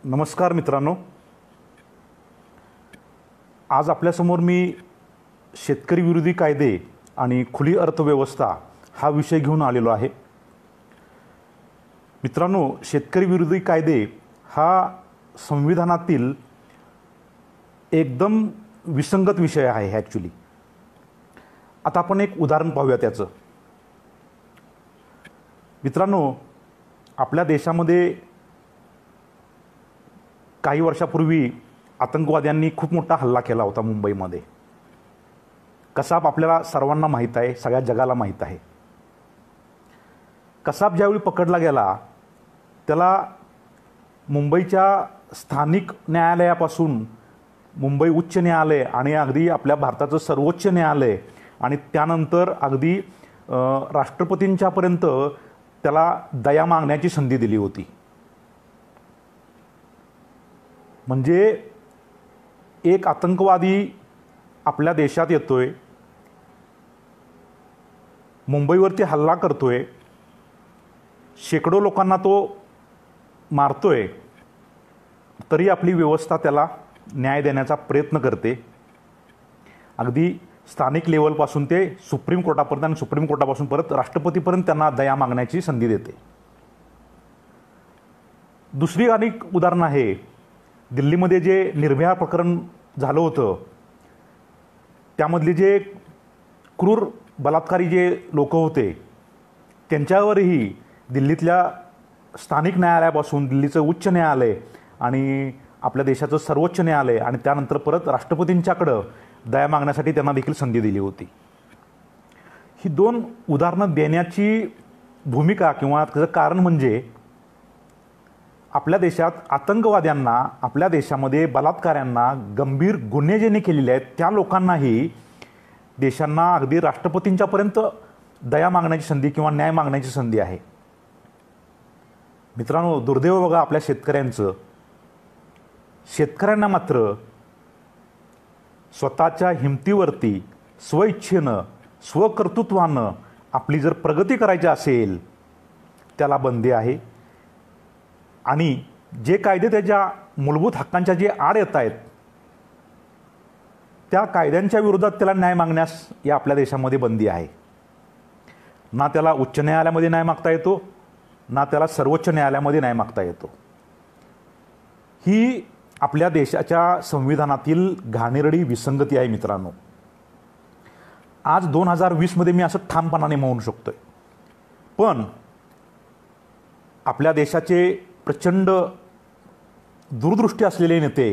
नमस्कार मित्रांनो, आज आपल्यासमोर मी शेतकरी विरोधी कायदे आणि खुली अर्थव्यवस्था हा विषय घेऊन आलेलो आहे। मित्रांनो, शेतकरी विरोधी कायदे हा संविधानातील एकदम विसंगत विषय आहे ॲक्च्युली। आता आपण एक उदाहरण पाहूया त्याचं। मित्रांनो, आपल्या देशामध्ये काही वर्षापूर्वी आतंकवाद्यांनी खूप मोठा हल्ला केला होता मुंबईमध्ये। कसाब आपल्याला सर्वांना माहीत आहे, सगळ्या जगाला माहीत आहे। कसाब ज्यावेळी पकडला गेला त्याला मुंबईच्या स्थानिक न्यायालयापासून मुंबई उच्च न्यायालय आणि अगदी आपल्या भारताचं सर्वोच्च न्यायालय आणि त्यानंतर अगदी राष्ट्रपतींच्यापर्यंत त्याला दया मागण्याची संधी दिली होती। म्हणजे एक आतंकवादी आपल्या देशात येतोय, मुंबईवरती हल्ला करतोय, शेकडो लोकांना तो मारतोय, तरी आपली व्यवस्था त्याला न्याय देण्याचा प्रयत्न करते। अगदी स्थानिक लेवलपासून ते सुप्रीम कोर्टापर्यंत आणि सुप्रीम कोर्टापासून परत राष्ट्रपतीपर्यंत त्यांना दया मागण्याची संधी देते। दुसरी अनेक उदाहरणं आहे। दिल्लीमध्ये जे निर्भया प्रकरण झालं होतं त्यामधले जे क्रूर बलात्कारी जे लोक होते त्यांच्यावरही दिल्लीतल्या स्थानिक न्यायालयापासून दिल्लीचं उच्च न्यायालय आणि आपल्या देशाचं सर्वोच्च न्यायालय आणि त्यानंतर परत राष्ट्रपतींच्याकडं दया मागण्यासाठी त्यांना देखील संधी दिली होती। ही दोन उदाहरणं देण्याची भूमिका किंवा त्याचं कारण म्हणजे आपल्या देशात आतंकवाद्यांना, आपल्या देशामध्ये बलात्काऱ्यांना, गंभीर गुन्हे ज्यांनी केलेले आहेत त्या लोकांनाही देशांना अगदी राष्ट्रपतींच्यापर्यंत दया मागण्याची संधी किंवा न्याय मागण्याची संधी आहे। मित्रांनो, दुर्दैव बघा आपल्या शेतकऱ्यांचं। शेतकऱ्यांना मात्र स्वतःच्या हिमतीवरती स्वइच्छेनं, स्वकर्तृत्वानं आपली जर प्रगती करायची असेल त्याला बंदी आहे। आणि जे कायदे त्याच्या मूलभूत हक्कांच्या जे आड येत आहेत त्या कायद्यांच्या विरोधात त्याला न्याय मागण्यास या आपल्या देशामध्ये बंदी आहे। ना त्याला उच्च न्यायालयामध्ये न्याय मागता येतो, ना त्याला सर्वोच्च न्यायालयामध्ये न्याय मागता येतो। ही आपल्या देशाच्या संविधानातील घाणेरडी विसंगती आहे मित्रांनो। आज 2020 मध्ये मी असं ठामपणाने म्हणू शकतोय। पण आपल्या देशाचे प्रचंड दूरदृष्टी असलेले नेते,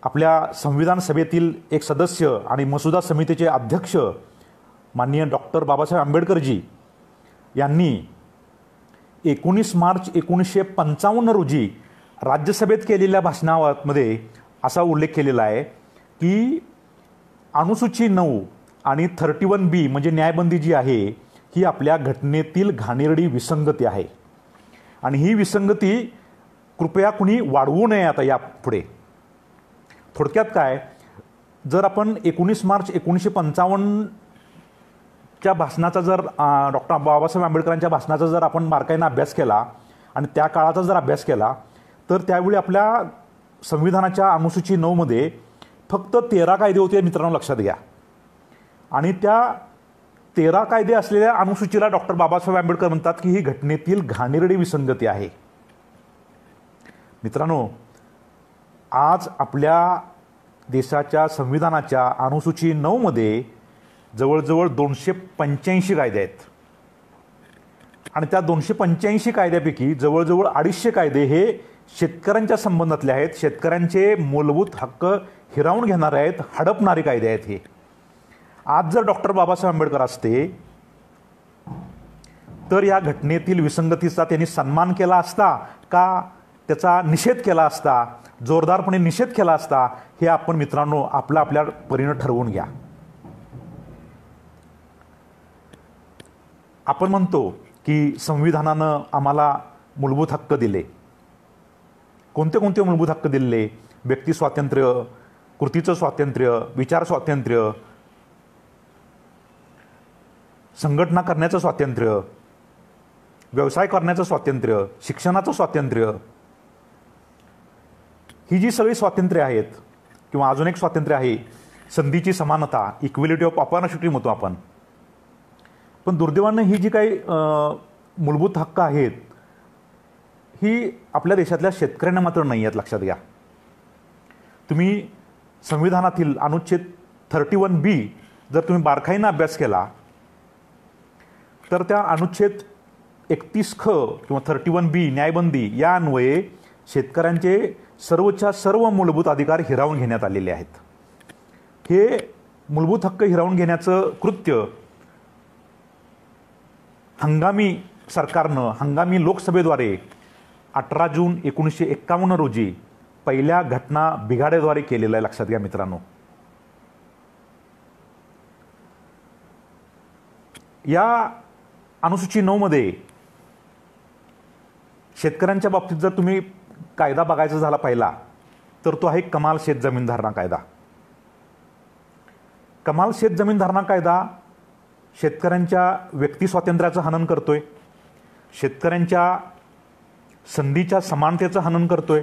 आपल्या संविधान सभेतील एक सदस्य आणि मसुदा समितीचे अध्यक्ष माननीय डॉक्टर बाबासाहेब आंबेडकरजी यांनी 19 मार्च 1955 रोजी राज्यसभेत केलेल्या भाषणामध्ये असा उल्लेख केलेला आहे की अनुसूची 9 आणि 31B म्हणजे न्यायबंदी जी आहे ही आपल्या घटनेतील घाणेरडी विसंगती आहे आणि ही विसंगती कृपया कुणी वाढवू नये। आता यापुढे थोडक्यात काय, जर आपण 19 मार्च 1955 च्या भाषणाचा जर डॉक्टर बाबासाहेब आंबेडकरांच्या भाषणाचा जर आपण बारकाईने अभ्यास केला आणि त्या काळाचा जर अभ्यास केला तर त्यावेळी आपल्या संविधानाच्या अनुसूची 9 मध्ये फक्त 13 कायदे होते मित्रांनो, लक्षात घ्या। आणि त्या 13 कायदे असलेल्या अनुसूचीला डॉक्टर बाबासाहेब आंबेडकर म्हणतात की ही घटनेतील घाणेरडी विसंगती आहे। मित्रांनो, आज आपल्या देशाच्या संविधानाच्या अनुसूची 9 मध्ये जवळजवळ 285 कायदे आहेत आणि त्या 285 कायद्यापैकी जवळजवळ 250 कायदे हे शेतकऱ्यांच्या संबंधातले आहेत। शेतकऱ्यांचे मूलभूत हक्क हिरावून घेणारे आहेत, हडपणारे कायदे आहेत हे। आज जर डॉक्टर बाबासाहेब आंबेडकर असते तर या घटनेतील विसंगतीचा त्यांनी सन्मान केला असता का त्याचा निषेध केला असता, जोरदारपणे निषेध केला असता, हे आपण मित्रांनो आपल्या परीने ठरवून घ्या। आपण म्हणतो की संविधानानं आम्हाला मूलभूत हक्क दिले। कोणते कोणते मूलभूत हक्क दिले? व्यक्ती स्वातंत्र्य, कृतीचं स्वातंत्र्य, विचार स्वातंत्र्य, संघटना करण्याचं स्वातंत्र्य, व्यवसाय करण्याचं स्वातंत्र्य, शिक्षणाचं स्वातंत्र्य, ही जी सगळी स्वातंत्र्य आहेत, किंवा अजून एक स्वातंत्र्य आहे संधीची समानता, इक्वेलिटी ऑफ ऑपॉर्च्युनिटी म्हणतो आपण. पण दुर्दैवानं ही जी काही मूलभूत हक्क आहेत ही आपल्या देशातल्या शेतकऱ्यांना मात्र नाही आहेत. लक्षात घ्या. तुम्ही संविधानातील अनुच्छेद 31B जर तुम्ही बारकाईनं अभ्यास केला तर त्या अनुच्छेद 31ख किंवा 31B न्यायबंदी या अन्वये शेतकऱ्यांचे सर्वच्या सर्व मूलभूत अधिकार हिरावून घेण्यात आलेले आहेत. हे मूलभूत हक्क हिरावून घेण्याचं कृत्य हंगामी सरकारनं, हंगामी लोकसभेद्वारे 18 जून 1951 रोजी पहिल्या घटना बिघाड्याद्वारे केलेलं आहे. लक्षात घ्या मित्रांनो. या अनुसूची 9 मध्ये शेतकऱ्यांच्या बाबतीत जर तुम्ही कायदा बघायचा झाला पहिला तर तो आहे कमाल शेत जमीन धारणा कायदा. कमाल शेत जमीन धारणा कायदा शेतकऱ्यांच्या व्यक्ती स्वातंत्र्याचं हनन करतोय, शेतकऱ्यांच्या संधीच्या समानतेचं हनन करतोय,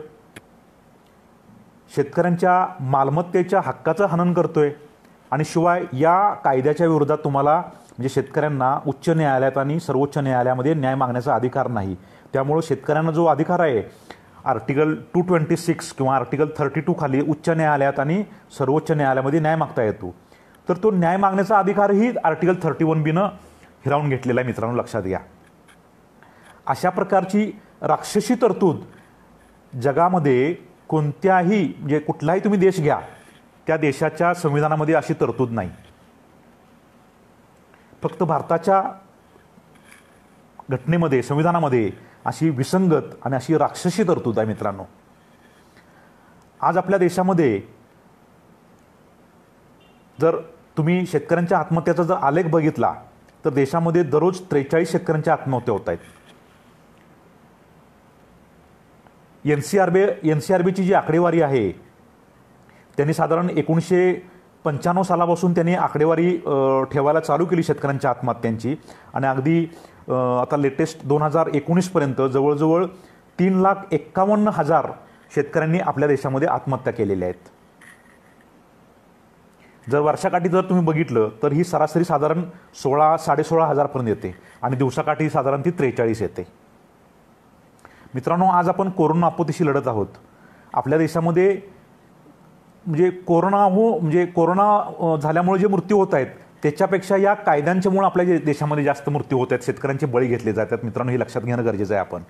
शेतकऱ्यांच्या मालमत्तेच्या हक्काचं हनन करतोय. आणि शिवाय या कायद्याच्या विरोधात तुम्हाला म्हणजे शेतकऱ्यांना उच्च न्यायालयात आणि सर्वोच्च न्यायालयामध्ये न्याय मागण्याचा अधिकार नाही. त्यामुळे शेतकऱ्यांना जो अधिकार आहे आर्टिकल 226 किंवा आर्टिकल 32 खाली उच्च न्यायालयात आणि सर्वोच्च न्यायालयामध्ये न्याय मागता येतो. तर तो न्याय मागण्याचा अधिकारही आर्टिकल 31B हिरावून घेतलेला आहे मित्रांनो. लक्षात घ्या. अशा प्रकारची राक्षसी तरतूद जगामध्ये कोणत्याही म्हणजे कुठलाही तुम्ही देश घ्या त्या देशाच्या संविधानामध्ये अशी तरतूद नाही. फक्त भारताच्या घटनेमध्ये, संविधानामध्ये अशी विसंगत आणि अशी राक्षसी तरतूद आहे मित्रांनो. आज आपल्या देशामध्ये जर तुम्ही शेतकऱ्यांच्या आत्महत्याचा जर आलेख बघितला तर देशामध्ये दररोज 43 शेतकऱ्यांच्या आत्महत्या होत आहेत. NCRBची जी आकडेवारी आहे त्यांनी साधारण 1995 सालापासून त्यांनी आकडेवारी ठेवायला चालू केली शेतकऱ्यांच्या आत्महत्यांची. आणि अगदी आता लेटेस्ट 2019 पर्यंत जवळजवळ 3,51,000 शेतकऱ्यांनी आपल्या देशामध्ये आत्महत्या केलेल्या आहेत. जर वर्षाकाठी जर तुम्ही बघितलं तर ही सरासरी साधारण 16,000-16,500 पर्यंत येते आणि दिवसाकाठी साधारण ती 43 येते. मित्रांनो, आज आपण कोरोना आपत्तीशी लढत आहोत. आपल्या देशामध्ये म्हणजे कोरोना झाल्यामुळे जे मृत्यू होत आहेत त्याच्यापेक्षा या कायद्यांच्यामुळे आपल्या देशामध्ये जास्त मृत्यू होत आहेत, शेतकऱ्यांचे बळी घेतले जातात. मित्रांनो, हे लक्षात घेणं गरजेचं आहे. आपण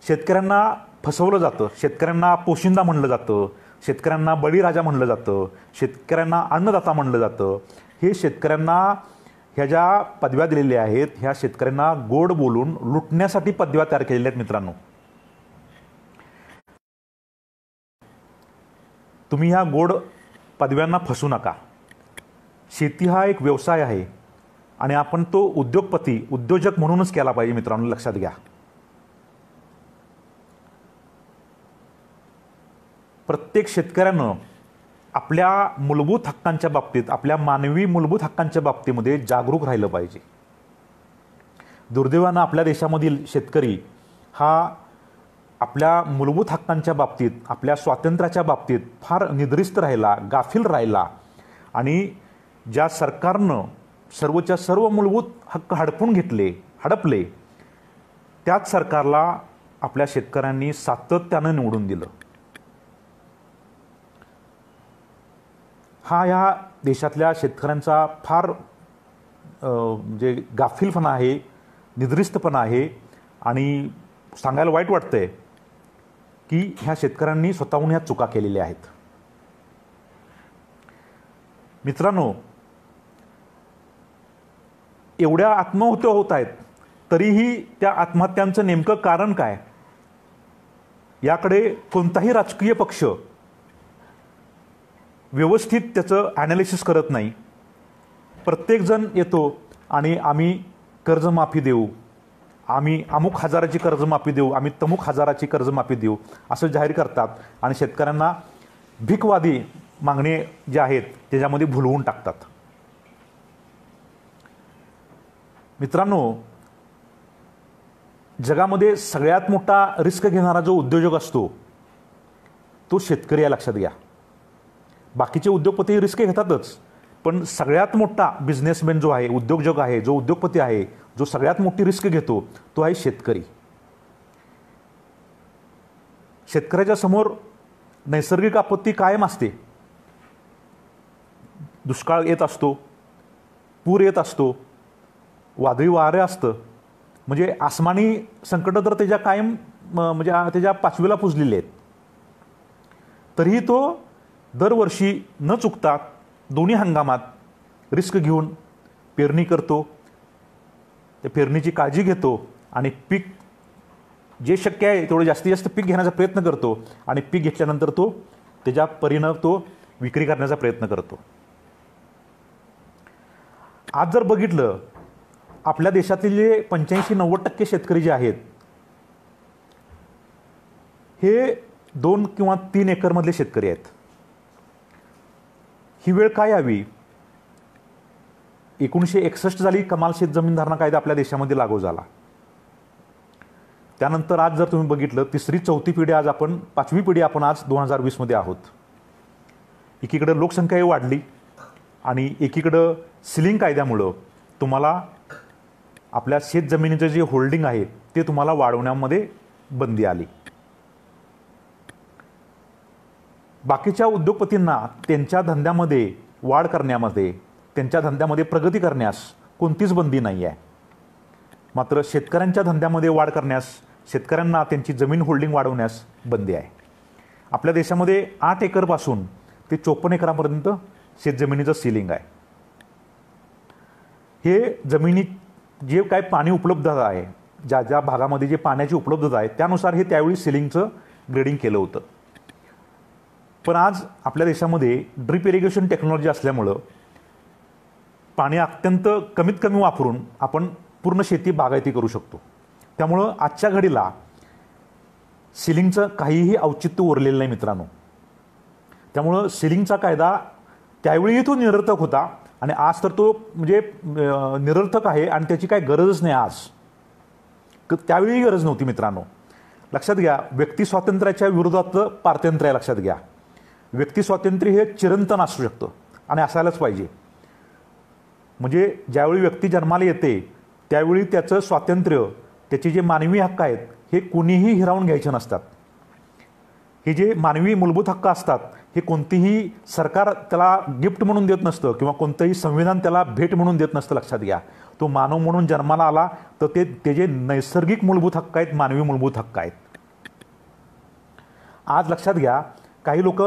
शेतकऱ्यांना फसवलं जातं, शेतकऱ्यांना पोशिंदा म्हणलं जातं, शेतकऱ्यांना बळीराजा म्हणलं जातं, शेतकऱ्यांना अन्नदाता म्हणलं जातं. हे शेतकऱ्यांना ह्या ज्या पदव्या दिलेल्या आहेत ह्या शेतकऱ्यांना गोड बोलून लुटण्यासाठी पदव्या तयार केलेल्या आहेत. मित्रांनो, तुम्ही ह्या गोड पदव्यांना फसू नका. शेती हा एक व्यवसाय आहे आणि आपण तो उद्योजक म्हणूनच केला पाहिजे. मित्रांनो, लक्षात घ्या. प्रत्येक शेतकऱ्यानं आपल्या मूलभूत हक्कांच्या बाबतीत, आपल्या मानवी मूलभूत हक्कांच्या बाबतीमध्ये जागरूक राहिलं पाहिजे. दुर्दैवानं आपल्या देशामधील शेतकरी हा आपल्या मूलभूत हक्कांच्या बाबतीत, आपल्या स्वातंत्र्याच्या बाबतीत फार निद्रिस्त राहिला, गाफील राहिला. आणि ज्या सरकारनं सर्वच्या सर्व मूलभूत हक्क हडपले त्याच सरकारला आपल्या शेतकऱ्यांनी सातत्यानं निवडून दिलं. हा या देशातल्या शेतकऱ्यांचा फार म्हणजे गाफीलपणा आहे, निद्रिस्तपणा आहे. आणि सांगायला वाईट वाटतंय की ह्या शेतकऱ्यांनी स्वतःहून ह्या चुका केलेल्या आहेत. मित्रांनो, एवढ्या आत्महत्या होत आहेत तरीही त्या आत्महत्यांचं नेमकं कारण काय याकडे कोणताही राजकीय पक्ष व्यवस्थित त्याचं ॲनालिसिस करत नाही. प्रत्येकजण येतो आणि आम्ही कर्जमाफी देऊ, आम्ही अमुक हजाराची कर्जमाफी देऊ, आम्ही तमुक हजाराची कर्जमाफी देऊ असं जाहीर करतात आणि शेतकऱ्यांना भीकवादी मागणे जे आहेत त्याच्यामध्ये भुलवून टाकतात. मित्रांनो, जगामध्ये सगळ्यात मोठा रिस्क घेणारा जो उद्योजक असतो तो शेतकरी आहे, लक्षात घ्या. बाकीचे उद्योगपती रिस्क घेतातच, पण सगळ्यात मोठा बिझनेसमॅन जो आहे, उद्योजक आहे, जो उद्योगपती आहे, जो सगळ्यात मोठी रिस्क घेतो तो आहे शेतकरी. शेतकऱ्याच्या समोर नैसर्गिक आपत्ती कायम असते. दुष्काळ येत असतो, पूर येत असतो, वादळी वारे असतं, म्हणजे आसमानी संकट तर त्याच्या कायम म्हणजे त्याच्या पाचवीला पुजलेले आहेत. तरीही तो दरवर्षी न चुकता दोन्ही हंगामात रिस्क घेऊन पेरणी करतो, त्या पेरणीची काळजी घेतो आणि पीक जे शक्य आहे तेवढं जास्तीत जास्त पीक घेण्याचा प्रयत्न करतो आणि पीक घेतल्यानंतर तो त्याच्या परीनं तो विक्री करण्याचा प्रयत्न करतो. आज जर बघितलं आपल्या देशातील जे 85-90% शेतकरी जे आहेत हे 2 किंवा 3 एकरमधले शेतकरी आहेत. ही वेळ काय यावी? 1961 साली कमाल शेत जमीन धारणा कायदा आपल्या देशामध्ये लागू झाला. त्यानंतर आज जर तुम्ही बघितलं 3री-4थी पिढी, आज आपण 5वी पिढी आपण आज 2020 मध्ये आहोत. एकीकडे लोकसंख्याही वाढली आणि एकीकडं सिलिंग कायद्यामुळं तुम्हाला आपल्या शेत जमिनीचं जे होल्डिंग आहे ते तुम्हाला वाढवण्यामध्ये बंदी आली. बाकीच्या उद्योगपतींना त्यांच्या धंद्यामध्ये वाढ करण्यामध्ये, त्यांच्या धंद्यामध्ये प्रगती करण्यास कोणतीच बंदी नाही आहे. मात्र शेतकऱ्यांच्या धंद्यामध्ये वाढ करण्यास, शेतकऱ्यांना त्यांची जमीन होल्डिंग वाढवण्यास बंदी आहे. आपल्या देशामध्ये 8 एकरपासून ते 54 एकरापर्यंत शेतजमिनीचं सिलिंग आहे. हे जमिनी जे काय पाणी उपलब्धता आहे, ज्या ज्या भागामध्ये जे पाण्याची उपलब्धता आहे त्यानुसार हे त्यावेळी सिलिंगचं ग्रेडिंग केलं होतं. पण आज आपल्या देशामध्ये ड्रिप इरिगेशन टेक्नॉलॉजी असल्यामुळं पाणी अत्यंत कमीत कमी वापरून आपण पूर्ण शेती बागायती करू शकतो. त्यामुळं आजच्या घडीला सिलिंगचं काहीही औचित्य उरलेलं नाही मित्रांनो. त्यामुळं सिलिंगचा कायदा त्यावेळीही तो निरर्थक होता आणि आज तर तो म्हणजे निरर्थक आहे आणि त्याची काही गरजच नाही. आज त्यावेळी गरज नव्हती मित्रांनो. लक्षात घ्या, व्यक्ती स्वातंत्र्याच्या विरोधातलं पारतंत्र्य आहे. लक्षात घ्या, व्यक्ती स्वातंत्र्य हे चिरंतन असू शकतं आणि असायलाच पाहिजे. म्हणजे ज्यावेळी व्यक्ती जन्माला येते त्यावेळी त्याचं स्वातंत्र्य, त्याचे जे मानवी हक्क आहेत हे कुणीही हिरावून घ्यायचे नसतात. हे जे मानवी मूलभूत हक्क असतात हे कोणतीही सरकार त्याला गिफ्ट म्हणून देत नसतं किंवा कोणतंही संविधान त्याला भेट म्हणून देत नसतं. लक्षात घ्या, तो मानव म्हणून जन्माला आला तर ते जे नैसर्गिक मूलभूत हक्क आहेत, मानवी मूलभूत हक्क आहेत. आज लक्षात घ्या, काही लोक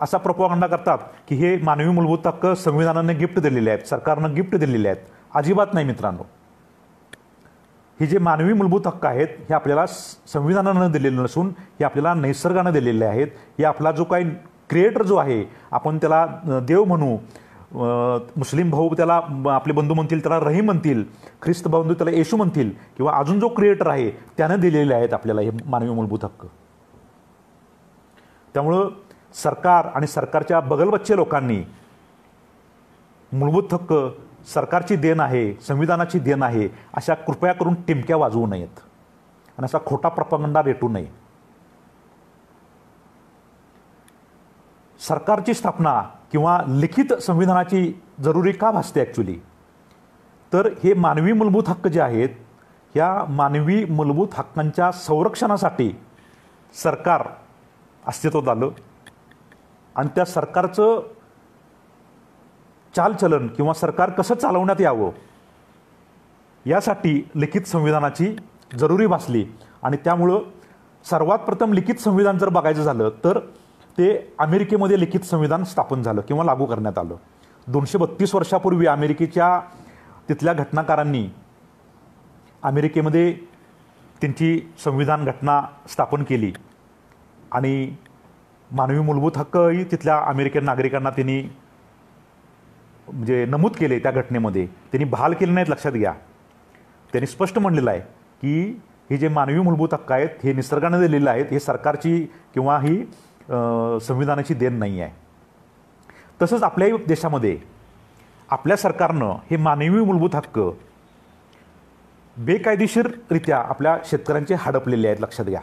असा प्रोपागंडा करतात की हे मानवी मूलभूत हक्क संविधानाने गिफ्ट दिलेले आहेत, सरकारनं गिफ्ट दिलेले आहेत. अजिबात नाही मित्रांनो. हे जे मानवी मूलभूत हक्क आहेत हे आपल्याला संविधानानं दिलेले नसून हे आपल्याला निसर्गानं दिलेले आहेत. हे आपला जो काही क्रिएटर जो आहे, आपण त्याला देव म्हणू, मुस्लिम भाऊ त्याला आपले बंधू म्हणतील त्याला रहीम म्हणतील, ख्रिस्त बंधू त्याला येशू म्हणतील, किंवा अजून जो क्रिएटर आहे त्यानं दिलेले आहेत आपल्याला हे मानवी मूलभूत हक्क. त्यामुळं सरकार आणि सरकारच्या बगलबच्चे लोकांनी मूलभूत हक्क सरकारची देण आहे, संविधानाची देण आहे, अशा कृपया करून टिमक्या वाजवू नयेत आणि असा खोटा प्रोपागंडा रेटू नये. सरकारची स्थापना किंवा लिखित संविधानाची जरुरी का भासते ॲक्च्युली? तर हे मानवी मूलभूत हक्क जे आहेत, ह्या मानवी मूलभूत हक्कांच्या संरक्षणासाठी सरकार अस्तित्वात आलं आणि त्या सरकारचं चालचलन किंवा सरकार कसं चालवण्यात यावं यासाठी लिखित संविधानाची जरुरी भासली. आणि त्यामुळं सर्वात प्रथम लिखित संविधान जर बघायचं झालं तर ते अमेरिकेमध्ये लिखित संविधान स्थापन झालं किंवा लागू करण्यात आलं. 232 वर्षापूर्वी अमेरिकेच्या तिथल्या घटनाकारांनी अमेरिकेमध्ये त्यांची संविधान घटना स्थापन केली आणि मानवी मूलभूत हक्कही तिथल्या अमेरिकन नागरिकांना त्यांनी म्हणजे नमूद केले. त्या घटनेमध्ये त्यांनी बहाल केले नाहीत. लक्षात घ्या, त्यांनी स्पष्ट म्हणलेलं आहे की हे जे मानवी मूलभूत हक्क आहेत हे निसर्गाने दिलेले आहेत, हे सरकारची किंवा ही संविधानाची देण नाही आहे. तसंच आपल्याही देशामध्ये आपल्या सरकारनं हे मानवी मूलभूत हक्क बेकायदेशीररित्या आपल्या शेतकऱ्यांचे हडपलेले आहेत, लक्षात घ्या.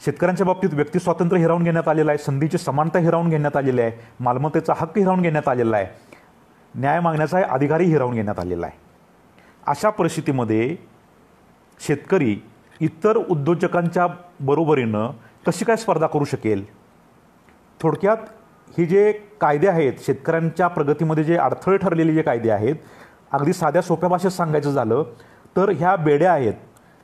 शेतकऱ्यांच्या बाबतीत व्यक्ती स्वातंत्र्य हिरावून घेण्यात आलेलं आहे, संधीची समानता हिरावून घेण्यात आलेली आहे, मालमत्तेचा हक्क हिरावून घेण्यात आलेला आहे, न्याय मागण्याचा अधिकारही हिरावून घेण्यात आलेला आहे. अशा परिस्थितीमध्ये शेतकरी इतर उद्योजकांच्या बरोबरीनं कशी काय स्पर्धा करू शकेल? थोडक्यात हे जे कायदे आहेत, शेतकऱ्यांच्या प्रगतीमध्ये जे अडथळे ठरलेले जे कायदे आहेत, अगदी साध्या सोप्या भाषेत सांगायचं झालं तर ह्या बेड्या आहेत.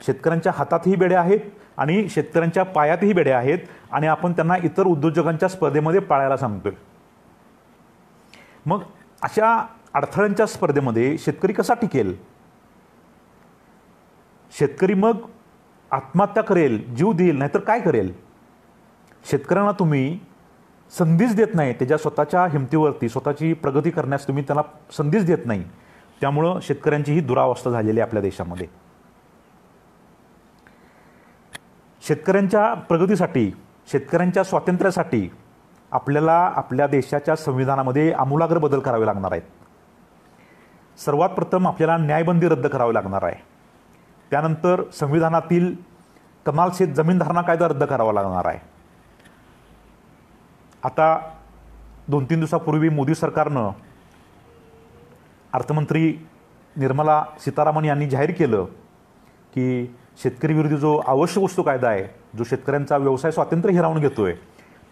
शेतकऱ्यांच्या हातातही बेड्या आहेत आणि शेतकऱ्यांच्या पायातही बेड्या आहेत आणि आपण त्यांना इतर उद्योजकांच्या स्पर्धेमध्ये पाळायला सांगतोय. मग अशा अडथळ्यांच्या स्पर्धेमध्ये शेतकरी कसा टिकेल? शेतकरी मग आत्महत्या करेल, जीव देईल, नाहीतर काय करेल? शेतकऱ्यांना तुम्ही संधीच देत नाही, त्याच्या स्वतःच्या हिमतीवरती स्वतःची प्रगती करण्यास तुम्ही त्याला संधीच देत नाही. त्यामुळं शेतकऱ्यांची ही दुरावस्था झालेली आहे आपल्या देशामध्ये. शेतकऱ्यांच्या प्रगतीसाठी, शेतकऱ्यांच्या स्वातंत्र्यासाठी आपल्याला आपल्या देशाच्या संविधानामध्ये आमूलाग्र बदल करावे लागणार आहेत. सर्वात प्रथम आपल्याला न्यायबंदी रद्द करावी लागणार आहे. त्यानंतर संविधानातील कमाल शेत जमीन धारणा कायदा रद्द करावा लागणार आहे. आता 2-3 दिवसापूर्वी मोदी सरकारनं अर्थमंत्री निर्मला सीतारामन यांनी जाहीर केलं की शेतकरी विरोधी जो आवश्यक वस्तू कायदा आहे, जो शेतकऱ्यांचा व्यवसाय स्वातंत्र्य हिरावून घेतोय,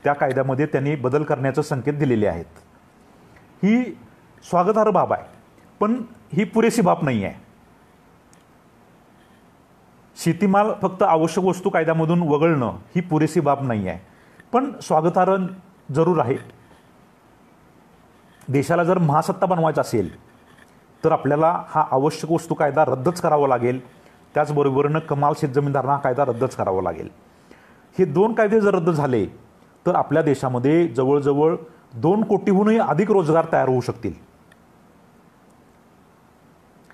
त्या कायद्यामध्ये त्यांनी बदल करण्याचे संकेत दिलेले आहेत. ही स्वागतार्ह बाब आहे, पण ही पुरेशी बाब नाही आहे. शेतीमाल फक्त आवश्यक वस्तू कायद्यामधून वगळणं ही पुरेशी बाब नाही आहे, पण स्वागतार्ह जरूर आहे. देशाला जर महासत्ता बनवायचं असेल तर आपल्याला हा आवश्यक वस्तू कायदा रद्दच करावा लागेल. त्याचबरोबरीनं कमाल शेतजमीन धारणा कायदा रद्दच करावा लागेल. हे 2 कायदे जर रद्द झाले तर आपल्या देशामध्ये जवळजवळ 2 कोटीहूनही अधिक रोजगार तयार होऊ शकतील.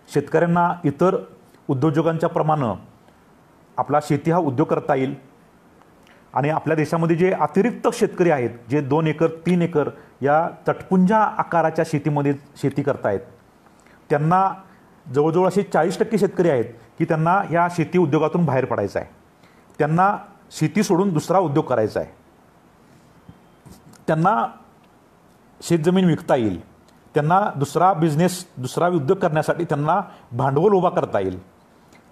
शेतकऱ्यांना इतर उद्योजकांच्या प्रमाणे आपला शेती हा उद्योग करता येईल आणि आपल्या देशामध्ये जे अतिरिक्त शेतकरी आहेत, जे 2 एकर 3 एकर या तटपुंजा आकाराच्या शेतीमध्ये शेती करतायत, त्यांना जवळजवळ असे 40% शेतकरी आहेत की त्यांना या शेती उद्योगातून बाहेर पडायचं आहे. त्यांना शेती सोडून दुसरा उद्योग करायचा आहे. त्यांना शेतजमीन विकता येईल, त्यांना दुसरा बिझनेस, दुसरा उद्योग करण्यासाठी त्यांना भांडवल उभा करता येईल.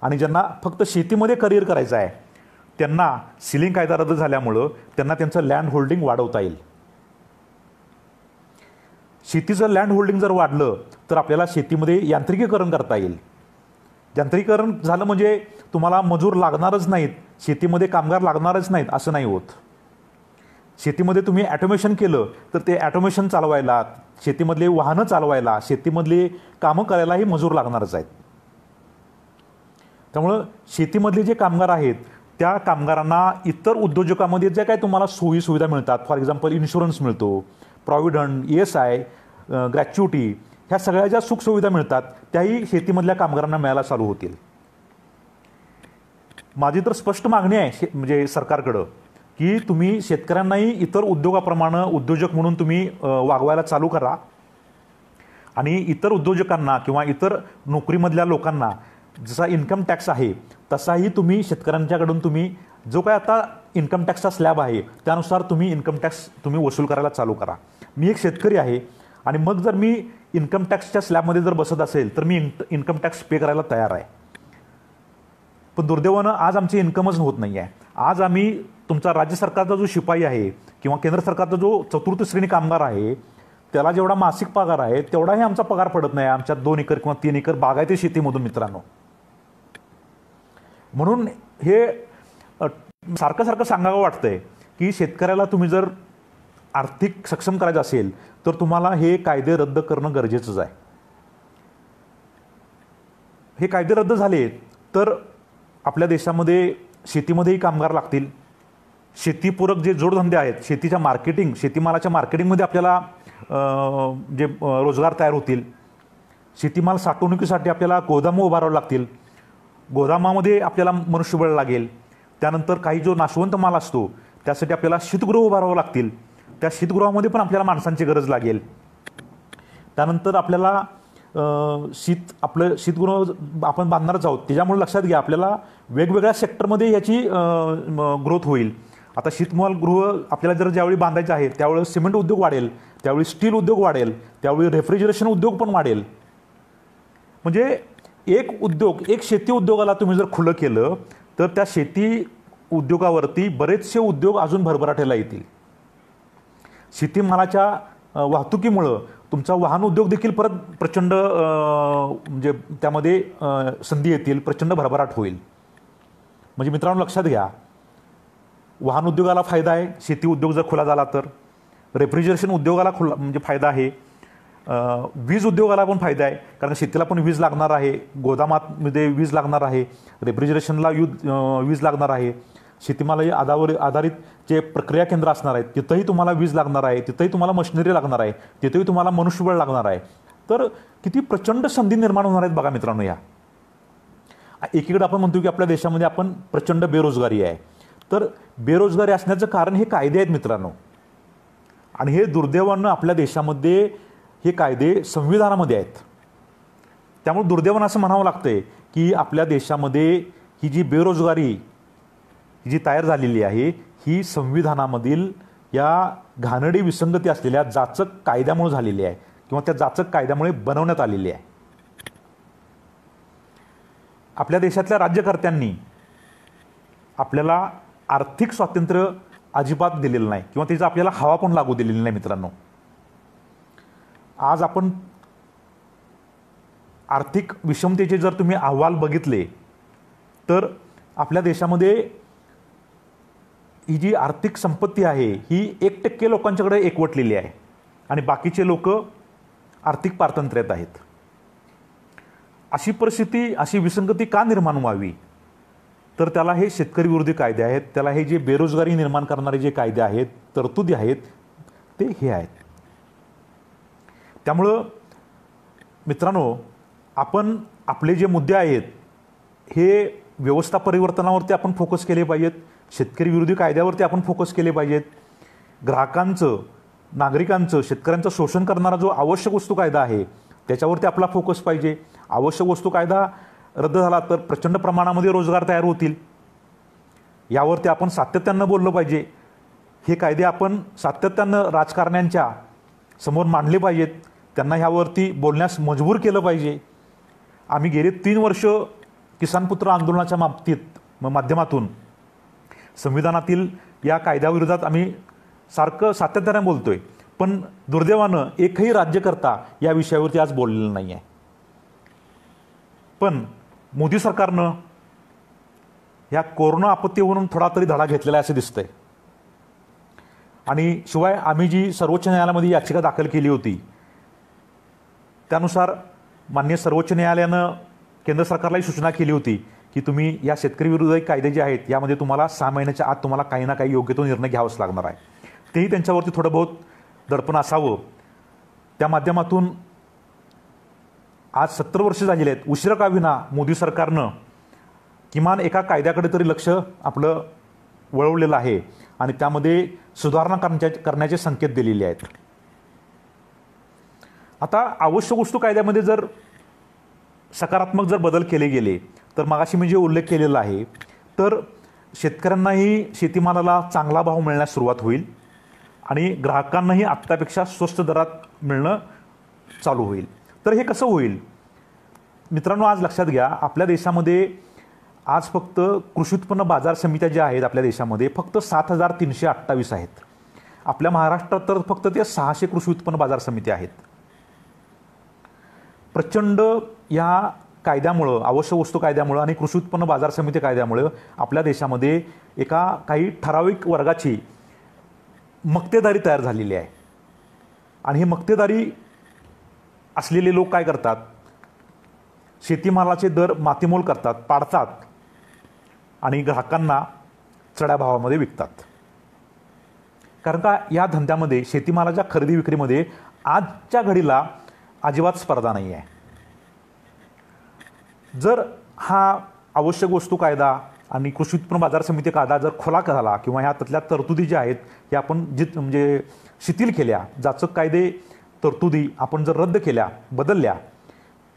आणि ज्यांना फक्त शेतीमध्ये करिअर करायचं आहे त्यांना सिलिंग कायदा रद्द झाल्यामुळं त्यांना त्यांचं लँड होल्डिंग वाढवता येईल. शेतीचं लँड होल्डिंग जर वाढलं तर आपल्याला शेतीमध्ये यांत्रिकीकरण करता येईल. यांत्रिकीकरण झालं म्हणजे तुम्हाला मजूर लागणारच नाहीत, शेतीमध्ये कामगार लागणारच नाहीत असं नाही होत. शेतीमध्ये तुम्ही ॲटोमेशन केलं तर ते ॲटोमेशन चालवायला, शेतीमधले वाहनं चालवायला, शेतीमधले कामं करायलाही मजूर लागणारच आहेत. त्यामुळं शेतीमधले जे कामगार आहेत त्या कामगारांना इतर उद्योजकामध्ये ज्या काय तुम्हाला सोयी सुविधा मिळतात, फॉर एक्झाम्पल इन्शुरन्स मिळतो, प्रॉव्हिडंट, ESI, ग्रॅच्युटी, ह्या सगळ्या ज्या सुखसुविधा मिळतात त्याही शेतीमधल्या कामगारांना मिळायला चालू होतील. माझी तर स्पष्ट मागणी आहे म्हणजे सरकारकडं की तुम्ही शेतकऱ्यांनाही इतर उद्योगाप्रमाणे उद्योजक म्हणून तुम्ही वागवायला चालू करा आणि इतर उद्योजकांना किंवा इतर नोकरीमधल्या लोकांना जसा इन्कम टॅक्स आहे तसाही तुम्ही शेतकऱ्यांच्याकडून तुम्ही जो काय आता इन्कम टॅक्सचा स्लॅब आहे त्यानुसार तुम्ही इन्कम टॅक्स तुम्ही वसूल करायला चालू करा. मी एक शेतकरी आहे आणि मग जर मी इन्कम टॅक्सच्या स्लॅबमध्ये जर बसत असेल तर मी इन्कम टॅक्स पे करायला तयार आहे. पण दुर्दैवानं आज आमची इन्कमच होत नाही आहे. आज आम्ही तुमचा राज्य सरकारचा जो शिपाई आहे किंवा केंद्र सरकारचा जो चतुर्थ श्रेणी कामगार आहे त्याला जेवढा मासिक पगार आहे तेवढाही आमचा पगार पडत नाही आमच्या 2 एकर किंवा 3 एकर बागायती शेतीमधून. मित्रांनो, म्हणून हे सारखं सारखं सांगावं वाटतंय की शेतकऱ्याला तुम्ही जर आर्थिक सक्षम करायचं असेल तर तुम्हाला हे कायदे रद्द करणं गरजेचंच आहे. हे कायदे रद्द झाले तर आपल्या देशामध्ये शेतीमध्येही कामगार लागतील. शेतीपूरक जे जोडधंदे आहेत, शेतीच्या मार्केटिंग, शेतीमालाच्या मार्केटिंगमध्ये आपल्याला जे रोजगार तयार होतील. शेतीमाल साठवणुकीसाठी आपल्याला गोदामं उभारावं लागतील. गोदामामध्ये आपल्याला मनुष्यबळ लागेल. त्यानंतर काही जो नाशवंत माल असतो त्यासाठी आपल्याला शीतगृह उभारावं लागतील. त्या शीतगृहामध्ये पण आपल्याला माणसांची गरज लागेल. त्यानंतर आपल्याला आपलं शीतगृह आपण बांधणारच आहोत. त्याच्यामुळे लक्षात घ्या आपल्याला वेगवेगळ्या सेक्टरमध्ये याची ग्रोथ होईल. आता शीतगृह आपल्याला जर ज्यावेळी बांधायचं आहे त्यावेळी सिमेंट उद्योग वाढेल, त्यावेळी स्टील उद्योग वाढेल, त्यावेळी रेफ्रिजरेशन उद्योग पण वाढेल. म्हणजे एक शेती उद्योगाला तुम्ही जर खुलं केलं तर त्या शेती उद्योगावरती बरेचसे उद्योग अजून भरभराटीला येतील. शेतीमालाच्या वाहतुकीमुळं तुमचा वाहन उद्योग देखील परत प्रचंड म्हणजे त्यामध्ये संधी येतील, प्रचंड भरभराट होईल. म्हणजे मित्रांनो लक्षात घ्या, वाहन उद्योगाला फायदा आहे शेती उद्योग जर खुला झाला तर. रेफ्रिजरेशन उद्योगाला खुला म्हणजे फायदा आहे. वीज उद्योगाला पण फायदा आहे, कारण शेतीला पण वीज लागणार आहे, गोदामामध्ये वीज लागणार आहे, रेफ्रिजरेशनला वीज लागणार आहे, शेतीमालाच्या आधारित जे प्रक्रिया केंद्र असणार आहेत तिथंही तुम्हाला वीज लागणार आहे, तिथंही तुम्हाला मशिनरी लागणार आहे, तिथंही तुम्हाला मनुष्यबळ लागणार आहे. तर किती प्रचंड संधी निर्माण होणार आहेत बघा मित्रांनो. या एकीकडे आपण म्हणतो की आपल्या देशामध्ये आपण प्रचंड बेरोजगारी आहे. तर बेरोजगारी असण्याचं कारण हे कायदे आहेत मित्रांनो. आणि हे दुर्दैवानं आपल्या देशामध्ये हे कायदे संविधानामध्ये आहेत. त्यामुळे दुर्दैवानं असं म्हणावं लागतंय की आपल्या देशामध्ये ही जी बेरोजगारी जी तयार झालेली आहे ही संविधानामधील या घाणेरडी विसंगती असलेल्या जाचक कायद्यामुळे झालेली आहे किंवा त्या जाचक कायद्यामुळे बनवण्यात आलेली आहे. आपल्या देशातल्या राज्यकर्त्यांनी आपल्याला आर्थिक स्वातंत्र्य अजिबात दिलेलं नाही किंवा त्याचा आपल्याला हवा पण लागू दिलेली नाही मित्रांनो. आज आपण आर्थिक विषमतेचे जर तुम्ही अहवाल बघितले तर आपल्या देशामध्ये ही जी आर्थिक संपत्ती आहे ही 1% लोकांच्याकडे एकवटलेली आहे आणि बाकीचे लोक आर्थिक पारतंत्र्यात आहेत. अशी परिस्थिती, अशी विसंगती का निर्माण व्हावी? तर त्याला हे शेतकरी विरोधी कायदे आहेत, त्याला हे जे बेरोजगारी निर्माण करणारे जे कायदे आहेत, तरतुदी आहेत, ते हे आहेत. त्यामुळं मित्रांनो आपण आपले जे मुद्दे आहेत हे व्यवस्था परिवर्तनावरती आपण फोकस केले पाहिजेत, शेतकरी विरोधी कायद्यावरती आपण फोकस केले पाहिजेत, ग्राहकांचं, नागरिकांचं, शेतकऱ्यांचं शोषण करणारा जो आवश्यक वस्तू कायदा आहे त्याच्यावरती आपला फोकस पाहिजे. आवश्यक वस्तू कायदा रद्द झाला तर प्रचंड प्रमाणामध्ये रोजगार तयार होतील. यावरती आपण सातत्यानं बोललं पाहिजे. हे कायदे आपण सातत्यानं राजकारण्यांच्या समोर मांडले पाहिजेत, त्यांना ह्यावरती बोलण्यास मजबूर केलं पाहिजे. आम्ही गेले 3 वर्ष किसान पुत्र आंदोलनाच्या माध्यमातून संविधानातील या कायद्याविरोधात आम्ही सातत्यानं बोलतोय, पण दुर्दैवानं एकही राज्यकर्ता या विषयावरती आज बोललेलं नाही आहे. पण मोदी सरकारनं या कोरोना आपत्तीवरून थोडा तरी धडा घेतलेला आहे असं दिसतंय. आणि शिवाय आम्ही जी सर्वोच्च न्यायालयामध्ये याचिका दाखल केली होती त्यानुसार माननीय सर्वोच्च न्यायालयानं केंद्र सरकारलाही सूचना केली होती की तुम्ही या शेतकरी विरोधी कायदे जे आहेत यामध्ये तुम्हाला 6 महिन्याच्या आत तुम्हाला काही ना काही योग्य तो निर्णय घ्यावाच लागणार आहे. तेही त्यांच्यावरती थोडं बहुत दडपण असावं. त्या माध्यमातून आज 70 वर्ष झालेली आहेत, उशिरा का विना मोदी सरकारनं किमान एका कायद्याकडे तरी लक्ष आपलं वळवलेलं आहे आणि त्यामध्ये सुधारणा करण्याचे संकेत दिलेले आहेत. आता आवश्यक वस्तू कायद्यामध्ये जर सकारात्मक जर बदल केले गेले तर मगाशी मी जे उल्लेख केलेला आहे तर शेतकऱ्यांनाही शेतीमालाला चांगला भाव मिळण्यास सुरुवात होईल आणि ग्राहकांनाही आत्तापेक्षा स्वस्त दरात मिळणं चालू होईल. तर हे कसं होईल मित्रांनो? आज लक्षात घ्या, आपल्या देशामध्ये आज फक्त कृषी उत्पन्न बाजार समित्या ज्या आहेत आपल्या देशामध्ये फक्त 7,328 आहेत. आपल्या महाराष्ट्रात तर फक्त ते 600 कृषी उत्पन्न बाजार समित्या आहेत. प्रचंड या कायद्यामुळं, आवश्यक वस्तू कायद्यामुळं आणि कृषी उत्पन्न बाजार समिती कायद्यामुळं आपल्या देशामध्ये एका काही ठराविक वर्गाची मक्तेदारी तयार झालेली आहे. आणि हे मक्तेदारी असलेले लोक काय करतात? शेतीमालाचे दर मातीमोल करतात, पाडतात आणि ग्राहकांना चढ्या भावामध्ये विकतात. कारण का या धंद्यामध्ये, शेतीमालाच्या खरेदी विक्रीमध्ये आजच्या घडीला अजिबात स्पर्धा नाही आहे. जर हा आवश्यक वस्तू कायदा आणि कृषी उत्पन्न बाजार समिती कायदा जर खुला झाला किंवा ह्या त्यातल्या तरतुदी ज्या आहेत हे आपण शिथिल केल्या, जाचक कायदे तरतुदी आपण जर रद्द केल्या, बदलल्या,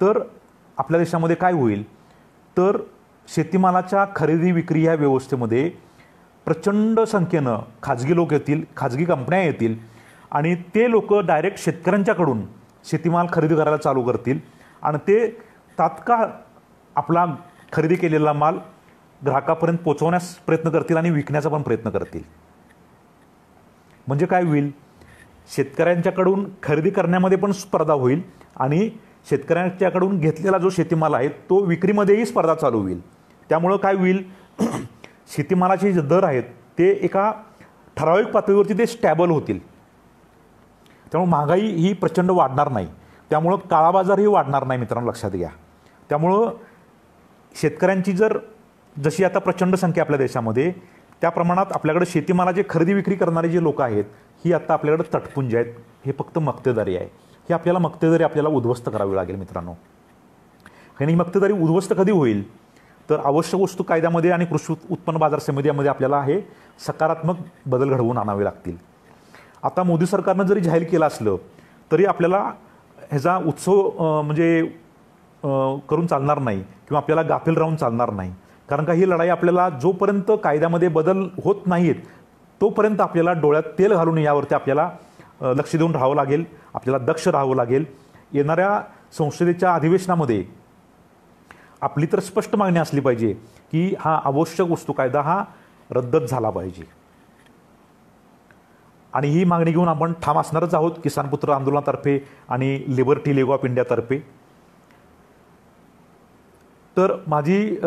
तर आपल्या देशामध्ये काय होईल, तर शेतीमालाच्या खरेदी विक्री ह्या व्यवस्थेमध्ये प्रचंड संख्येनं खाजगी लोक येतील, खाजगी कंपन्या येतील आणि ते लोक डायरेक्ट शेतकऱ्यांच्याकडून शेतीमाल खरेदी करायला चालू करतील आणि ते तात्काळ आपला खरेदी केलेला माल ग्राहकापर्यंत पोहोचवण्यास प्रयत्न करतील आणि विकण्याचा पण प्रयत्न करतील. म्हणजे काय होईल, शेतकऱ्यांच्याकडून खरेदी करण्यामध्ये पण स्पर्धा होईल आणि शेतकऱ्यांच्याकडून घेतलेला जो शेतीमाल आहे तो विक्रीमध्येही स्पर्धा चालू होईल. त्यामुळं काय होईल, शेतीमालाचे जे दर आहेत ते एका ठराविक पातळीवरती ते स्टॅबल होतील. त्यामुळे महागाई ही प्रचंड वाढणार नाही, त्यामुळं काळा बाजारही वाढणार नाही मित्रांनो, लक्षात घ्या. त्यामुळं शेतकऱ्यांची जशी आता प्रचंड संख्या आपल्या देशामध्ये, त्या प्रमाणात आपल्याकडे शेतीमालाचे खरेदी विक्री करणारे जे लोक आहेत ही आता आपल्याकडे तटपुंज आहेत. हे फक्त मक्तेदारी आहे. ही आपल्याला मक्तेदारी आपल्याला उद्ध्वस्त करावी लागेल मित्रांनो. आणि मक्तेदारी उद्ध्वस्त कधी होईल, तर आवश्यक वस्तू कायद्यामध्ये आणि कृषी उत्पन्न बाजार समितीमध्ये आपल्याला हे सकारात्मक बदल घडवून आणावे लागतील. आता मोदी सरकारनं जरी जाहीर केलं असलं तरी आपल्याला ह्याचा उत्सव म्हणजे करून चालणार नाही किंवा आपल्याला गाफील राहून चालणार नाही. कारण का ही लढाई आपल्याला जोपर्यंत कायद्यामध्ये बदल होत नाहीत तोपर्यंत आपल्याला डोळ्यात तेल घालून यावरती आपल्याला लक्ष देऊन राहावं लागेल, आपल्याला दक्ष राहावं लागेल. येणाऱ्या संसदेच्या अधिवेशनामध्ये आपली तर स्पष्ट मागणी असली पाहिजे की हा आवश्यक वस्तू कायदा हा रद्दच झाला पाहिजे. आणि ही मागणी घेऊन आपण ठाम असणारच आहोत किसान पुत्र आंदोलनातर्फे आणि लिबर्टी लीग ऑफ इंडियातर्फे. तर माझी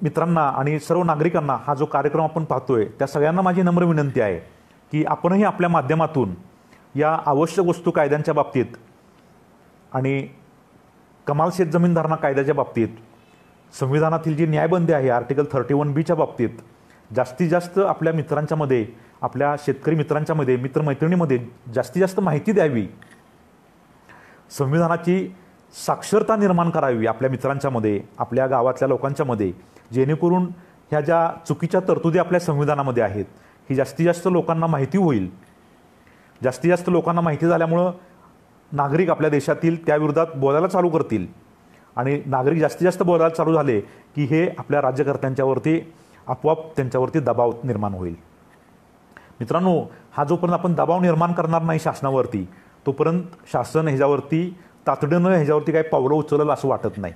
मित्रांना आणि सर्व नागरिकांना हा जो कार्यक्रम आपण पाहतोय त्या सगळ्यांना माझी नम्र विनंती आहे की आपणही आपल्या माध्यमातून या आवश्यक वस्तू कायद्यांच्या बाबतीत आणि कमाल शेत जमीन धारणा कायद्याच्या बाबतीत, संविधानातील जी न्यायबंदी आहे आर्टिकल 31B बाबतीत जास्तीत जास्त आपल्या मित्रांच्यामध्ये, आपल्या शेतकरी मित्रांच्यामध्ये, मित्रमैत्रिणीमध्ये जास्तीत जास्त माहिती द्यावी. संविधानाची साक्षरता निर्माण करावी आपल्या मित्रांच्यामध्ये, आपल्या गावातल्या लोकांच्यामध्ये, जेणेकरून ह्या ज्या चुकीच्या तरतुदी आपल्या संविधानामध्ये आहेत ही जास्तीत जास्त लोकांना माहिती होईल. जास्तीत जास्त लोकांना माहिती झाल्यामुळं नागरिक आपल्या देशातील त्याविरोधात बोलायला चालू करतील आणि नागरिक जास्तीत जास्त बोलायला चालू झाले की हे आपल्या राज्यकर्त्यांच्यावरती आपोआप त्यांच्यावरती दबाव निर्माण होईल. मित्रांनो, हा जोपर्यंत आपण दबाव निर्माण करणार नाही शासनावरती तोपर्यंत शासन ह्याच्यावरती तातडीनं ह्याच्यावरती काही पावलं उचललं असं वाटत नाही.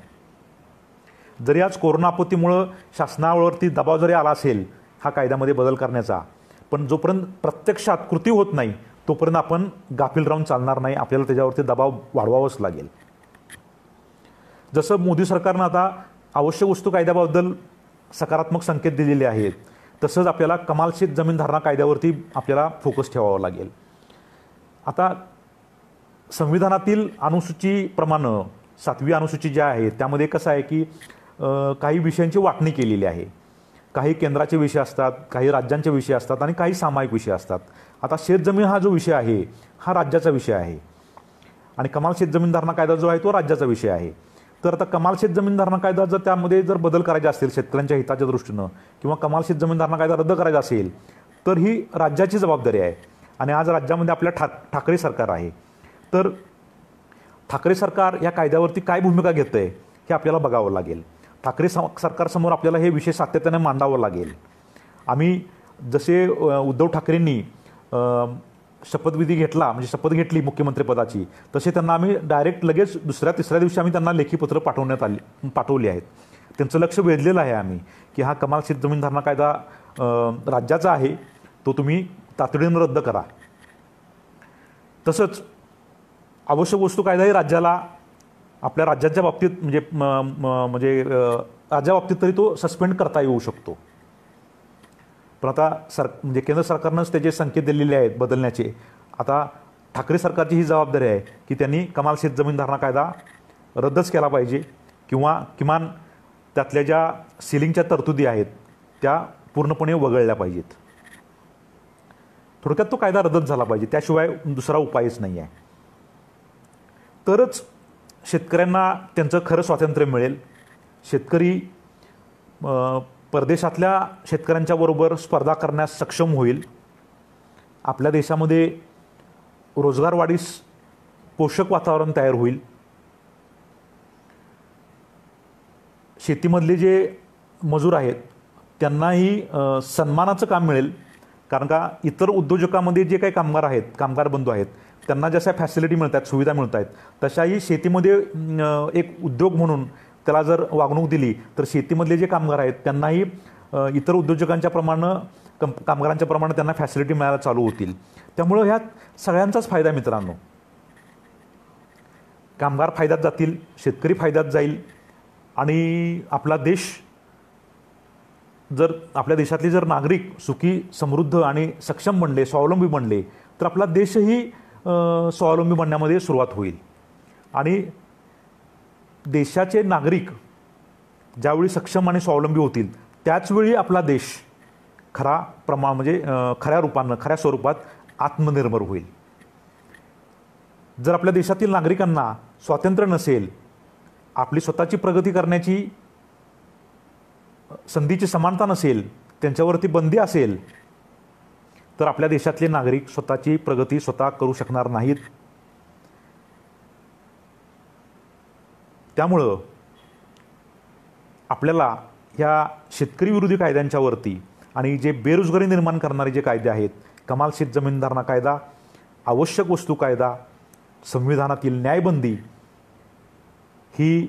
जरी आज कोरोना आपत्तीमुळं शासनावरती दबाव जरी आला असेल हा कायद्यामध्ये बदल करण्याचा, पण जोपर्यंत प्रत्यक्षात कृती होत नाही तोपर्यंत आपण गाफील राहून चालणार नाही. आपल्याला त्याच्यावरती दबाव वाढवावाच लागेल. जसं मोदी सरकारनं आता आवश्यक वस्तू कायद्याबद्दल सकारात्मक संकेत दिलेले आहेत तसंच आपल्याला कमाल शेत जमीन धारणा कायद्यावरती आपल्याला फोकस ठेवावा लागेल. आता संविधानातील अनुसूचीप्रमाणे 7वी अनुसूची ज्या आहे त्यामध्ये कसं आहे की काही विषयांची वाटणी केलेली आहे. काही केंद्राचे विषय असतात, काही राज्यांचे विषय असतात आणि काही सामायिक विषय असतात. आता शेतजमीन हा जो विषय आहे हा राज्याचा विषय आहे आणि कमाल शेत जमीन धारणा कायदा जो आहे तो राज्याचा विषय आहे. तर आता कमाल शेत जमीन धारणा कायदा जर त्यामध्ये जर बदल करायचे असतील शेतकऱ्यांच्या हिताच्या दृष्टीनं किंवा कमाल शेत जमीन धारणा कायदा रद्द करायचा असेल तर ही राज्याची जबाबदारी आहे. आणि आज राज्यामध्ये आपल्या ठाकरे सरकार आहे. तर ठाकरे सरकार या कायद्यावरती काय भूमिका घेतं आहे हे आपल्याला बघावं लागेल. ठाकरे सरकारसमोर आपल्याला हे विषय सातत्याने मांडावं लागेल. आम्ही जसे उद्धव ठाकरेंनी शपथविधी घेतला, म्हणजे शपथ घेतली मुख्यमंत्रीपदाची, तसे त्यांना आम्ही डायरेक्ट लगेच दुसऱ्या तिसऱ्या दिवशी आम्ही त्यांना लेखी पत्र पाठवली आहेत. त्यांचं लक्ष वेधलेलं आहे आम्ही की हा कमाल शेत जमीन धारणा कायदा राज्याचा आहे, तो तुम्ही तातडीनं रद्द करा. तसंच आवश्यक वस्तू कायदाही राज्याला आपल्या राज्याच्या बाबतीत म्हणजे राज्याबाबतीत तरी तो सस्पेंड करता येऊ शकतो. पण आता म्हणजे केंद्र सरकारनंच त्याचे संकेत दिलेले आहेत बदलण्याचे. आता ठाकरे सरकारची ही जबाबदारी आहे की त्यांनी कमाल शेत जमीन धारणा कायदा रद्दच केला पाहिजे किंवा किमान त्यातल्या ज्या सिलिंगच्या तरतुदी आहेत त्या पूर्णपणे वगळल्या पाहिजेत. थोडक्यात तो कायदा रद्दच झाला पाहिजे, त्याशिवाय दुसरा उपायच नाही आहे. तरच शेतकऱ्यांना त्यांचं खरं स्वातंत्र्य मिळेल. शेतकरी परदेशातल्या शेतकऱ्यांच्या बरोबर स्पर्धा करण्यास सक्षम होईल. आपल्या देशामध्ये रोजगार वाढीस पोषक वातावरण तयार होईल. शेतीमधले जे मजूर आहेत त्यांनाही सन्मानाचं काम मिळेल, कारण का इतर उद्योजकामध्ये जे काही कामगार आहेत, कामगार बंधू आहेत, त्यांना जशा फॅसिलिटी मिळतात, सुविधा मिळत आहेत, तशाही शेतीमध्ये एक उद्योग म्हणून त्याला जर वागणूक दिली तर शेतीमधले जे कामगार आहेत त्यांनाही इतर उद्योजकांच्या कामगारांच्या प्रमाणे त्यांना फॅसिलिटी मिळायला चालू होतील. त्यामुळं ह्यात सगळ्यांचाच फायदा मित्रांनो. कामगार फायद्यात जातील, शेतकरी फायद्यात जाईल आणि आपला देश आपल्या देशातले जर नागरिक सुखी, समृद्ध आणि सक्षम बनले, स्वावलंबी बनले तर आपला देशही स्वावलंबी बनण्यामध्ये सुरुवात होईल. आणि देशाचे नागरिक ज्यावेळी सक्षम आणि स्वावलंबी होतील त्याचवेळी आपला देश खऱ्या रूपानं, खऱ्या स्वरूपात आत्मनिर्भर होईल. जर आपल्या देशातील नागरिकांना स्वातंत्र्य नसेल, आपली स्वतःची प्रगती करण्याची संधीची समानता नसेल, त्यांच्यावरती बंदी असेल, तर आपल्या देशातले नागरिक स्वतःची प्रगती स्वतः करू शकणार नाहीत. त्यामुळं आपल्याला ह्या शेतकरी विरोधी कायद्यांच्या वरती आणि जे बेरोजगारी निर्माण करणारे जे कायदे आहेत, कमाल शेत जमीनधारणा कायदा, आवश्यक वस्तू कायदा, संविधानातील न्यायबंदी, ही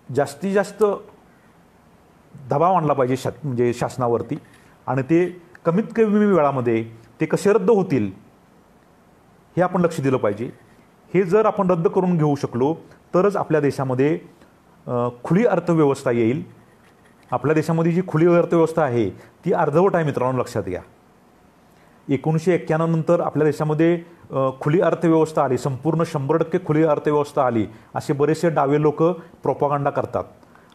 जास्तीत जास्त दबाव आणला पाहिजे म्हणजे शासनावरती, आणि ते कमीत कमी वेळामध्ये ते कसे रद्द होतील हे आपण लक्ष दिलं पाहिजे. हे जर आपण रद्द करून घेऊ शकलो तरच आपल्या देशामध्ये खुली अर्थव्यवस्था येईल. आपल्या देशामध्ये जी खुली अर्थव्यवस्था आहे ती अर्धवट आहे मित्रांनो, लक्षात घ्या. 1991 नंतर आपल्या देशामध्ये खुली अर्थव्यवस्था आली, संपूर्ण 100% खुली अर्थव्यवस्था आली असे बरेचसे डावे लोक प्रोपागंडा करतात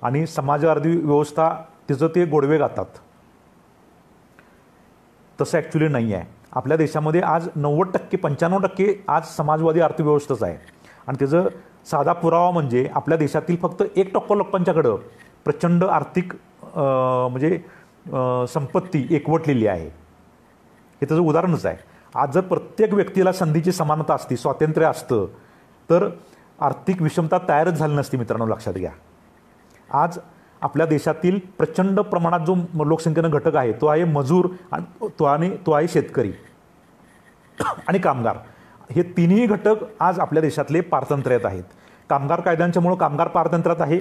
आणि समाजवादी व्यवस्था तिचं ते गोडवे गातात. तसं ॲक्च्युली नाही आहे. आपल्या देशामध्ये आज 90%, 95% आज समाजवादी अर्थव्यवस्थाच आहे. आणि त्याचं साधा पुरावा म्हणजे आपल्या देशातील फक्त 1% लोकांच्याकडं प्रचंड आर्थिक संपत्ती एकवटलेली आहे. हे त्याचं उदाहरणच आहे. आज जर प्रत्येक व्यक्तीला संधीची समानता असती, स्वातंत्र्य असतं, तर आर्थिक विषमता तयारच झाली नसती मित्रांनो, लक्षात घ्या. आज आपल्या देशातील प्रचंड प्रमाणात जो लोकसंख्येनं घटक आहे तो आहे मजूर, आणि तो आहे शेतकरी आणि कामगार. हे तिन्ही घटक आज आपल्या देशातले पारतंत्र्यात आहेत. कामगार कायद्यांच्यामुळं कामगार पारतंत्र्यात आहे,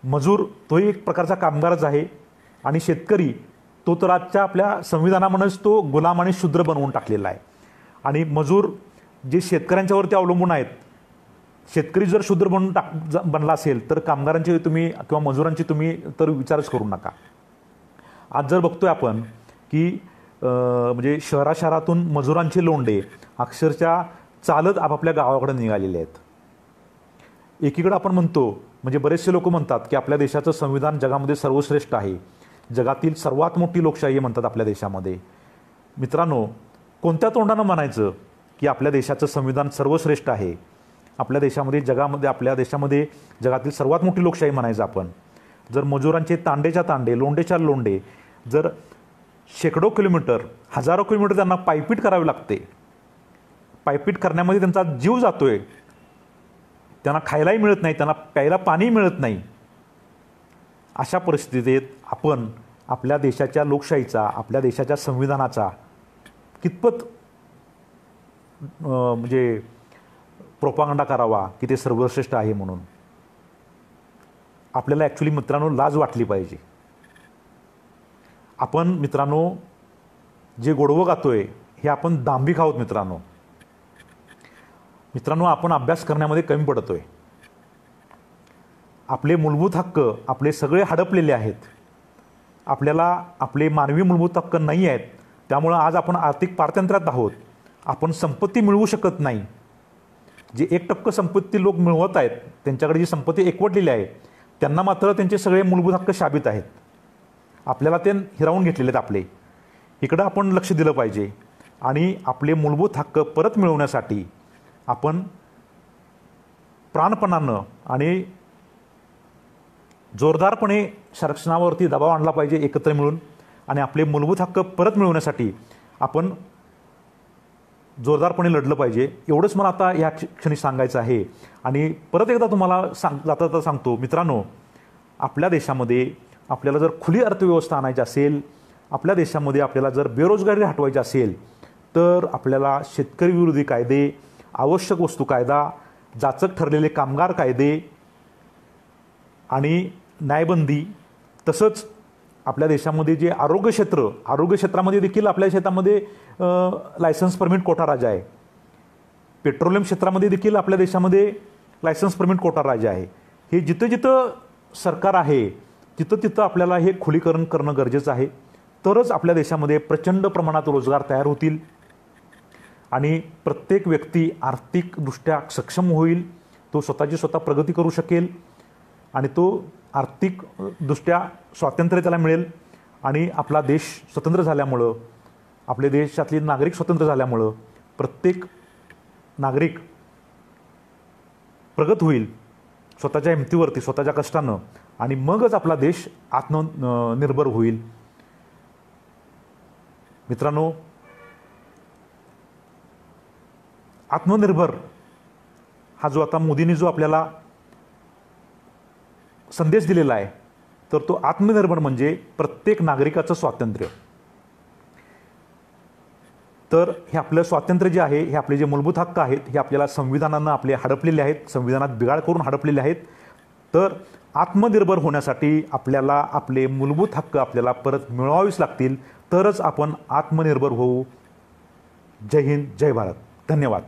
मजूर तोही एक प्रकारचा कामगारच आहे, आणि शेतकरी तो तर आजच्या आपल्या संविधानामध्येच तो गुलाम आणि शूद्र बनवून टाकलेला आहे. आणि मजूर जे शेतकऱ्यांच्यावरती अवलंबून आहेत, शेतकरी जर शूद्र बनला असेल तर कामगारांची तुम्ही किंवा मजुरांची तुम्ही तर विचारच करू नका. आज जर बघतोय आपण की म्हणजे शहरातून मजुरांचे लोंढे अक्षरशः चालत आपापल्या गावाकडे निघालेले आहेत. एकीकडे आपण म्हणतो, म्हणजे बरेचसे लोक म्हणतात की आपल्या देशाचं संविधान जगामध्ये सर्वश्रेष्ठ आहे, जगातील सर्वात मोठी लोकशाही म्हणतात आपल्या देशामध्ये. मित्रांनो, कोणत्या तोंडानं म्हणायचं की आपल्या देशाचं संविधान सर्वश्रेष्ठ आहे, आपल्या देशामध्ये जगातील सर्वात मोठी लोकशाही म्हणायचं आपण, जर मजुरांचे तांडेच्या तांडे, लोंढेच्या लोंढे, जर शेकडो किलोमीटर, हजारो किलोमीटर त्यांना पायपीट करावी लागते, पायपीट करण्यामध्ये त्यांचा जीव जातोय, त्यांना खायलाही मिळत नाही, त्यांना प्यायला पाणी मिळत नाही, अशा परिस्थितीत आपण आपल्या देशाच्या लोकशाहीचा, आपल्या देशाच्या संविधानाचा कितपत म्हणजे प्रोपागंडा करावा की ते सर्वश्रेष्ठ आहे म्हणून. आपल्याला ॲक्च्युली मित्रांनो लाज वाटली पाहिजे. आपण मित्रांनो जे गोडवं गातोय हे आपण दांभिक आहोत मित्रांनो. आपण अभ्यास करण्यामध्ये कमी पडतोय. आपले मूलभूत हक्क आपले सगळे हडपलेले आहेत. आपल्याला आपले मानवी मूलभूत हक्क नाही आहेत. त्यामुळं आज आपण आर्थिक पारतंत्र्यात आहोत. आपण संपत्ती मिळवू शकत नाही. जे 1% संपत्ती लोक मिळवत आहेत, त्यांच्याकडे जी संपत्ती एकवटलेली आहे, त्यांना मात्र त्यांचे सगळे मूलभूत हक्क शाबित आहेत. आपल्याला ते हिरावून घेतलेले आहेत आपले. इकडं आपण लक्ष दिलं पाहिजे आणि आपले मूलभूत हक्क परत मिळवण्यासाठी आपण प्राणपणानं आणि जोरदारपणे संरक्षणावरती दबाव आणला पाहिजे एकत्र मिळून. आणि आपले मूलभूत हक्क परत मिळवण्यासाठी आपण जोरदारपणे लढलं पाहिजे. एवढंच मला आता या क्षणी सांगायचं आहे. आणि परत एकदा तुम्हाला जाता सांगतो मित्रांनो, आपल्या देशामध्ये आपल्याला जर खुली अर्थव्यवस्था आणायची असेल, आपल्या देशामध्ये आपल्याला जर बेरोजगारी हटवायची असेल, तर आपल्याला शेतकरी विरोधी कायदे, आवश्यक वस्तू कायदा, जाचक ठरलेले कामगार कायदे आणि न्यायबंदी, तसंच आपल्या देशामध्ये जे आरोग्य क्षेत्रामध्ये देखील आपल्या शेतामध्ये लायसन्स परमिट कोटा राजा आहे. पेट्रोलियम क्षेत्रामध्ये देखील आपल्या देशामध्ये लायसन्स परमिट कोटा राजा आहे. हे जिथं जिथं सरकार आहे तिथं तिथं आपल्याला हे खुलीकरण करणं गरजेचं आहे. तरच आपल्या देशामध्ये प्रचंड प्रमाणात रोजगार तयार होतील आणि प्रत्येक व्यक्ती आर्थिकदृष्ट्या सक्षम होईल, तो स्वतःची स्वतः प्रगती करू शकेल आणि तो आर्थिकदृष्ट्या स्वातंत्र्य त्याला मिळेल आणि आपला देश स्वतंत्र झाल्यामुळं, आपल्या देशातले नागरिक स्वतंत्र झाल्यामुळं प्रत्येक नागरिक प्रगत होईल स्वतःच्या हिमतीवरती, स्वतःच्या कष्टानं, आणि मगच आपला देश आत्मनिर्भर होईल. मित्रांनो, आत्मनिर्भर हा जो आता मोदींनी जो आपल्याला संदेश दिलेला आहे, तर तो आत्मनिर्भर म्हणजे प्रत्येक नागरिकाचं स्वातंत्र्य. तर हे आपलं स्वातंत्र्य जे आहे, हे आपले जे मूलभूत हक्क आहेत, हे आपल्याला संविधानानं आपले हडपलेले आहेत, संविधानात बिघाड करून हडपलेले आहेत. तर आत्मनिर्भर होण्यासाठी आपल्याला आपले मूलभूत हक्क आपल्याला परत मिळवावेच लागतील, तरच आपण आत्मनिर्भर होऊ. जय हिंद, जय भारत. धन्यवाद.